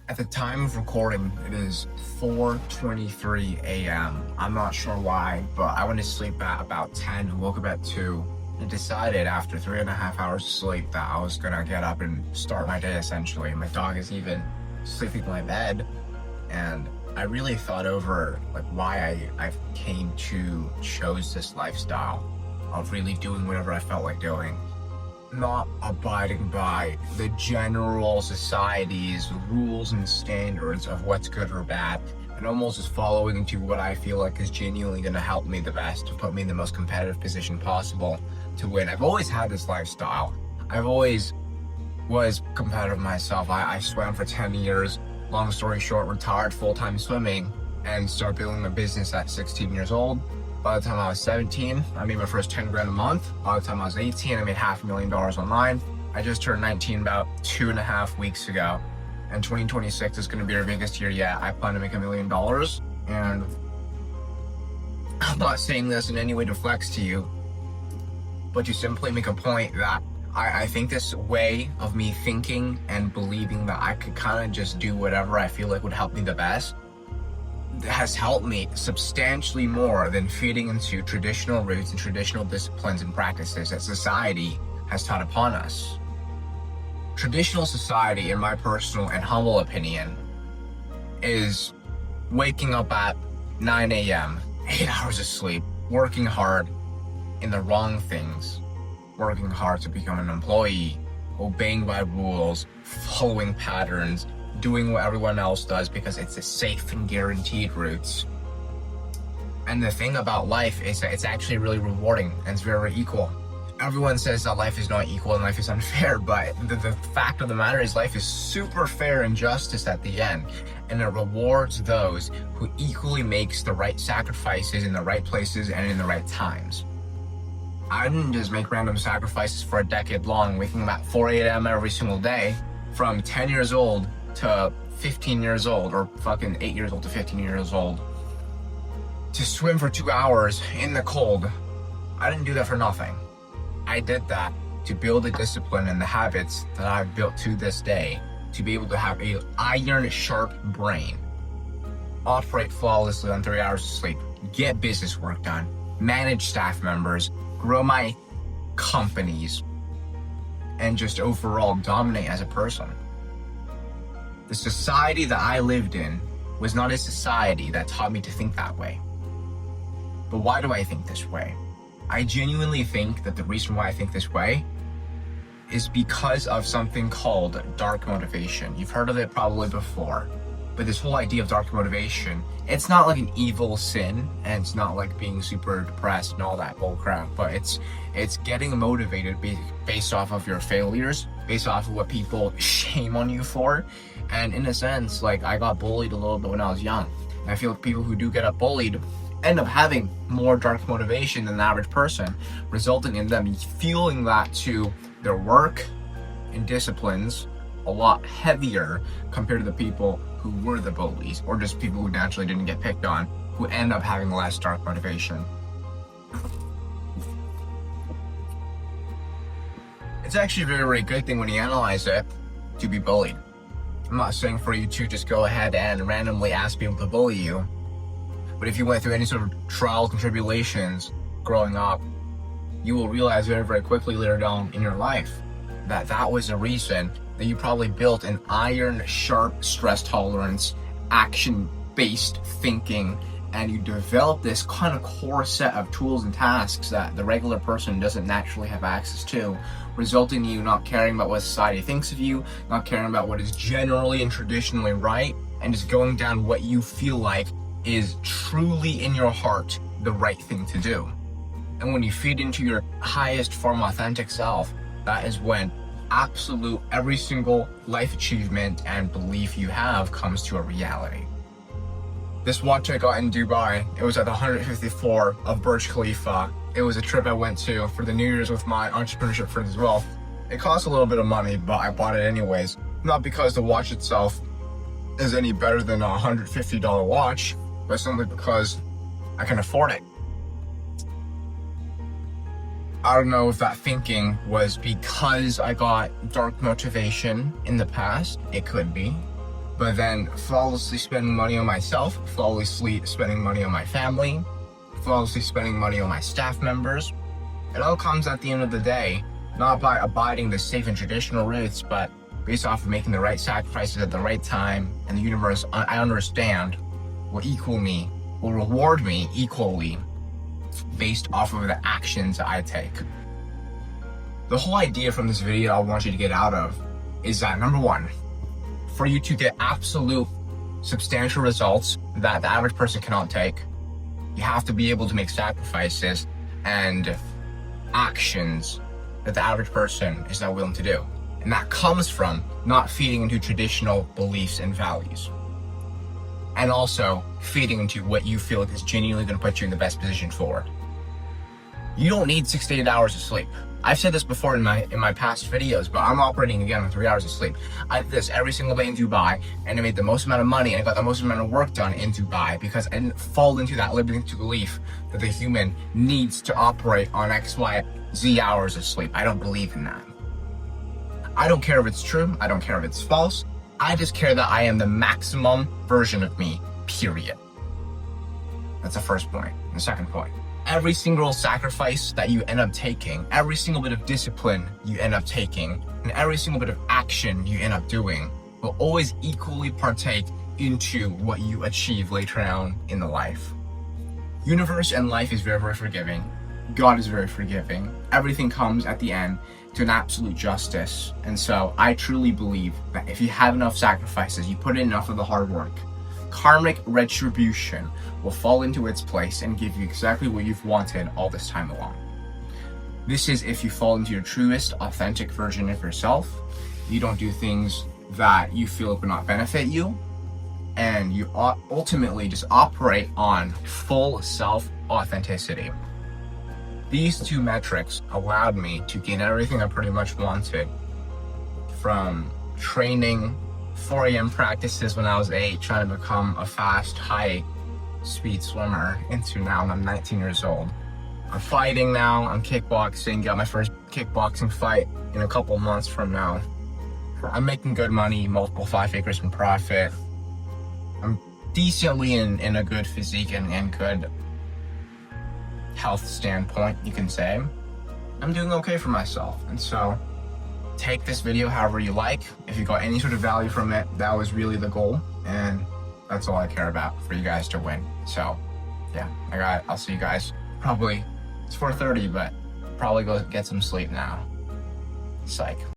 At the time of recording, it is 4:23 a.m. I'm not sure why, but I went to sleep at about 10 and woke up at 2 and decided after 3.5 hours of sleep that I was gonna get up and start my day essentially. My dog is even sleeping in my bed, and I really thought over like why I came to chose this lifestyle of really doing whatever I felt like doing, not abiding by the general society's rules and standards of what's good or bad, and almost just following into what I feel like is genuinely going to help me the best, to put me in the most competitive position possible to win. I've always had this lifestyle. I've always was competitive myself. I swam for 10 years. Long story short, retired full-time swimming and started building a business at 16 years old. By the time I was 17, I made my first 10 grand a month. By the time I was 18, I made $500,000 online. I just turned 19 about 2.5 weeks ago. And 2026 is going to be our biggest year yet. I plan to make $1 million. And I'm not saying this in any way to flex to you, but to simply make a point that I think this way of me thinking and believing that I could kind of just do whatever I feel like would help me the best has helped me substantially more than feeding into traditional roots and traditional disciplines and practices that society has taught upon us. Traditional society, in my personal and humble opinion, is waking up at 9 a.m., 8 hours of sleep, working hard in the wrong things, working hard to become an employee, obeying by rules, following patterns, doing what everyone else does because it's a safe and guaranteed route. And the thing about life is that it's actually really rewarding and it's very equal. Everyone says that life is not equal and life is unfair, but the fact of the matter is life is super fair and justice at the end, and it rewards those who equally makes the right sacrifices in the right places and in the right times. I didn't just make random sacrifices for a decade long, waking up at 4 a.m. every single day from 10 years old to 15 years old, or fucking 8 years old to 15 years old, to swim for 2 hours in the cold. I didn't do that for nothing. I did that to build the discipline and the habits that I've built to this day, to be able to have a iron sharp brain, operate flawlessly on 3 hours of sleep, get business work done, manage staff members, grow my companies, and just overall dominate as a person. The society that I lived in was not a society that taught me to think that way. But why do I think this way? I genuinely think that the reason why I think this way is because of something called dark motivation. You've heard of it probably before, but this whole idea of dark motivation, it's not like an evil sin, and it's not like being super depressed and all that bullcrap, but it's getting motivated based off of your failures, based off of what people shame on you for. And in a sense, like, I got bullied a little bit when I was young. And I feel like people who do get up bullied end up having more dark motivation than the average person, resulting in them fueling that to their work and disciplines a lot heavier compared to the people who were the bullies, or just people who naturally didn't get picked on, who end up having less dark motivation. It's actually a very, very good thing when you analyze it to be bullied. I'm not saying for you to just go ahead and randomly ask people to bully you, but if you went through any sort of trials and tribulations growing up, you will realize very, very quickly later down in your life that that was a reason that you probably built an iron sharp stress tolerance, action-based thinking, and you develop this kind of core set of tools and tasks that the regular person doesn't naturally have access to, resulting in you not caring about what society thinks of you, not caring about what is generally and traditionally right, and just going down what you feel like is truly in your heart the right thing to do. And when you feed into your highest form authentic self, that is when absolute every single life achievement and belief you have comes to a reality. This watch I got in Dubai, it was at the 150th floor of Burj Khalifa. It was a trip I went to for the New Year's with my entrepreneurship friends as well. It cost a little bit of money, but I bought it anyways. Not because the watch itself is any better than a $150 watch, but simply because I can afford it. I don't know if that thinking was because I got dark motivation in the past. It could be. but then flawlessly spending money on myself, flawlessly spending money on my family, flawlessly spending money on my staff members. It all comes at the end of the day, not by abiding the safe and traditional routes, but based off of making the right sacrifices at the right time. And the universe, I understand, will reward me equally based off of the actions I take. The whole idea from this video I want you to get out of is that, number one, for you to get absolute substantial results that the average person cannot take, you have to be able to make sacrifices and actions that the average person is not willing to do. And that comes from not feeding into traditional beliefs and values. And also feeding into what you feel like is genuinely going to put you in the best position forward. You don't need 6 to 8 hours of sleep. I've said this before in my past videos, but I'm operating again on 3 hours of sleep. I did this every single day in Dubai, and I made the most amount of money, and I got the most amount of work done in Dubai because I didn't fall into that limiting belief that the human needs to operate on X, Y, Z hours of sleep. I don't believe in that. I don't care if it's true. I don't care if it's false. I just care that I am the maximum version of me, period. That's the first point. The second point. Every single sacrifice that you end up taking, every single bit of discipline you end up taking, and every single bit of action you end up doing will always equally partake into what you achieve later on in the life. Universe and life is very, very forgiving. God is very forgiving. Everything comes at the end to an absolute justice. And so I truly believe that if you have enough sacrifices, you put in enough of the hard work, karmic retribution will fall into its place and give you exactly what you've wanted all this time along. This is if you fall into your truest, authentic version of yourself. You don't do things that you feel would not benefit you, and you ultimately just operate on full self-authenticity. These two metrics allowed me to gain everything I pretty much wanted, from training 4 a.m. practices when I was 8, trying to become a fast, high-speed swimmer, into now when I'm 19 years old. I'm fighting now, I'm kickboxing, got my first kickboxing fight in a couple months from now. I'm making good money, multiple 5 figures in profit. I'm decently in a good physique and good health standpoint, you can say. I'm doing okay for myself, and so take this video however you like. If you got any sort of value from it, that was really the goal, and that's all I care about, for you guys to win. So yeah, I'll see you guys probably, it's 4:30, but probably go get some sleep now. Psych.